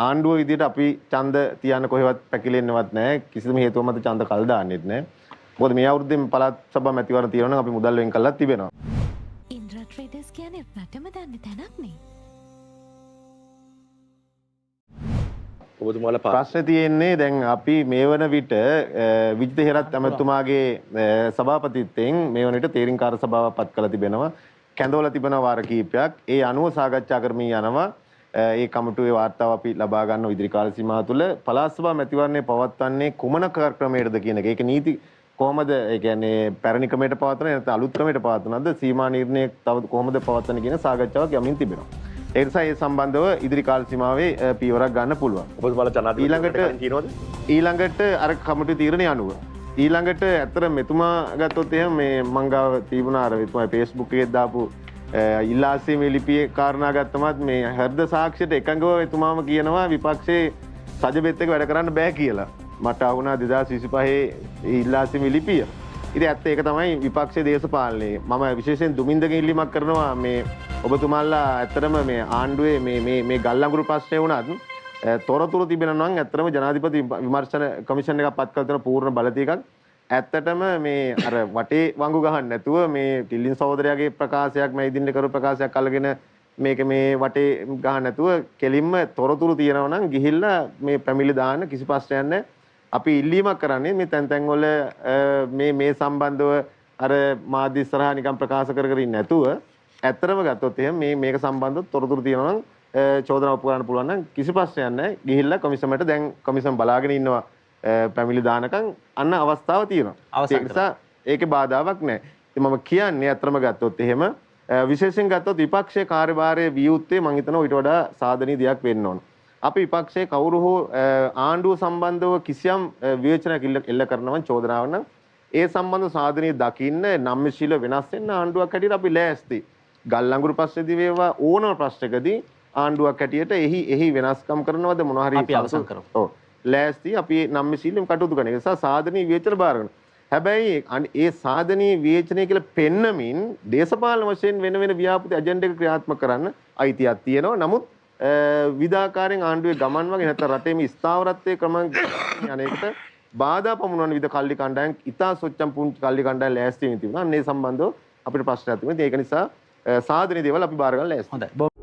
ආණ්ඩුව විදිහට අපි ඡන්ද තියන්න කොහෙවත් පැකිලෙන්නවත් නැහැ. කිසිම හේතුවක් මත ඡන්ද කල් දාන්නෙත් නැහැ. මොකද මේ අවුරුද්දේ පළාත් සභා මැතිවරණ තියෙනවා නම් අපි මුදල් වෙන් කළා තිබෙනවා. ඉන්ද්‍රා ට්‍රේඩර්ස් කියන්නේ රටම දන්නේ තැනක් නේ. ඔබතුමාලා ප්‍රශ්නේ තියෙන්නේ දැන් අපි මේ වන විට විජිත හේරත් ඇමතුමාගේ සභාපතිත්වයෙන් මේ වන විට තීරණකාර සභාවක් පත් කළ තිබෙනවා. කැඳවලා තිබෙන වාර කිහිපයක්. ඒ අනුව සාකච්ඡා කරමින් යනවා. ඒ කමිටුවේ වාර්තාව අපි ලබා ගන්න ඉදිරි කාල සීමාව තුළ පළාත් සභා මැතිවරණය පවත්වන්නේ කුමන ක්‍රමයකටද කියන එක. ඒක නීති කොහොමද ඒ කියන්නේ පැරණි ක්‍රමයට පවත්වන නැත්නම් අලුත් ක්‍රමයට පවත්වනවද සීමා නිර්ණය තව කොහොමද පවත්වන්නේ කියන සාකච්ඡාවක් යමින් තිබෙනවා. ඒ නිසා ඒ සම්බන්ධව ඉදිරි කාල සීමාවේ පියවරක් ගන්න පුළුවන්. ඔබතුමාලා ජනාධිපති ඊළඟට අර කමිටු තීරණය අනුව ඊළඟට ඇත්තට මෙතුමා ගත්තොත් එහෙනම් මේ මංගාව තිබුණා අර එතුමා Facebook එකේ දාපු ඉල්ලාසීමේ ලිපියේ කාරණා ගත්තමත් මේ හෘද සාක්ෂියට එකඟව එතුමාම කියනවා විපක්ෂයේ සජබෙත් එක වැඩ කරන්න බෑ කියලා. මට අහුණා 2025 ඉල්ලාසීමේ ලිපිය. ඉතින් ඇත්ත ඒක තමයි විපක්ෂයේ දේශපාලනයේ. මම විශේෂයෙන් දුමින්දගෙන් ඉල්ලීමක් කරනවා මේ ඔබතුමාලා ඇත්තටම මේ ආණ්ඩුවේ මේ ගල්ලංගුරු ප්‍රශ්නේ වුණත් තොරතුරු තිබෙනවා නම් ඇත්තටම ජනාධිපති විමර්ශන කමිෂන් එකක් පත් කළ තියෙන පූර්ණ බලතිකක් ඇත්තටම මේ අර වටේ වංගු ගහන්න නැතුව මේ ටිල්ලින් සහෝදරයාගේ ප්‍රකාශයක් මේ ඉදින්න කරු ප්‍රකාශයක් අල්ලගෙන මේක මේ වටේ ගහන්න නැතුව කෙලින්ම තොරතුරු තියෙනවා නම් ගිහිල්ලා මේ පැමිණිලි දාන්න කිසි ප්‍රශ්නයක් නැහැ. අපි ඉල්ලීමක් කරන්නේ මේ තැන් වල මේ සම්බන්ධව අර මාධ්‍ය ඉස්සරහා නිකන් ප්‍රකාශ කර ඉන්නේ නැතුව ඇත්තටම ගත්තොත් එහෙනම් මේක සම්බන්ධව තොරතුරු තියෙනවා නම් චෝදනා ඔප්පු කරන්න පුළුවන් නම් කිසි ප්‍රශ්නයක් නැහැ. ගිහිල්ලා කොමිසමට දැන් කොමිසම බලාගෙන ඉන්නවා පැමිණිලි දානකම් අන්න අවස්ථාව තියෙනවා. ඒ නිසා ඒකේ බාධාවක් නැහැ. ඉතින් මම කියන්නේ අත්‍තරම ගත්තොත් එහෙම විශේෂයෙන් ගත්තොත් විපක්ෂයේ කාර්යභාරයේ වියුත්තේ මම හිතනවා ඊට වඩා සාධනීය දෙයක් වෙන්න ඕන. අපි විපක්ෂයේ කවුරු හෝ ආණ්ඩුව සම්බන්ධව කිසියම් විවේචනයක් එල්ල කරනවා චෝදනාවක් නම් ඒ සම්බන්ධ සාධනීය දකින්න නම්‍යශීල වෙනස් වෙන්න ආණ්ඩුවක් හැටියට අපි ලෑස්ති. ගල්ලංගුරු ප්‍රශ්නේදී වේවා ඕනම ප්‍රශ්නකදී ආණ්ඩුවක් හැටියට එහි වෙනස්කම් කරනවද මොනවා හරි අපි අවසන් කරමු. ඔව්. ලෑස්ති අපි නම්‍යශීලීව කටයුතු කරන නිසා සාධනීය විවේචන බාර ගන්න. හැබැයි ඒ සාධනීය විවේචනය කියලා පෙන්නමින් දේශපාලන වශයෙන් වෙන ව්‍යාපෘති අජෙන්ඩා එක ක්‍රියාත්මක කරන්න අයිතියක් තියෙනවා. නමුත් විධාකාරයෙන් ආණ්ඩුවේ ගමන් වගේ නැත්නම් රටේ මේ ස්ථාවරත්වයේ ක්‍රමයන් යන්නේකට බාධා පමුණවන විද කල්ලි කණ්ඩායම් ඉතා සොච්චම් පුංචි කල්ලි කණ්ඩායම් ලෑස්ති වෙමින් තිබුණා. අන්න ඒ සම්බන්ධව අපිට ප්‍රශ්නයක් තිබුණා. ඒක නිසා සාධනීය දේවල් අපි බාර ගන්න ලෑස්ති. හොඳයි.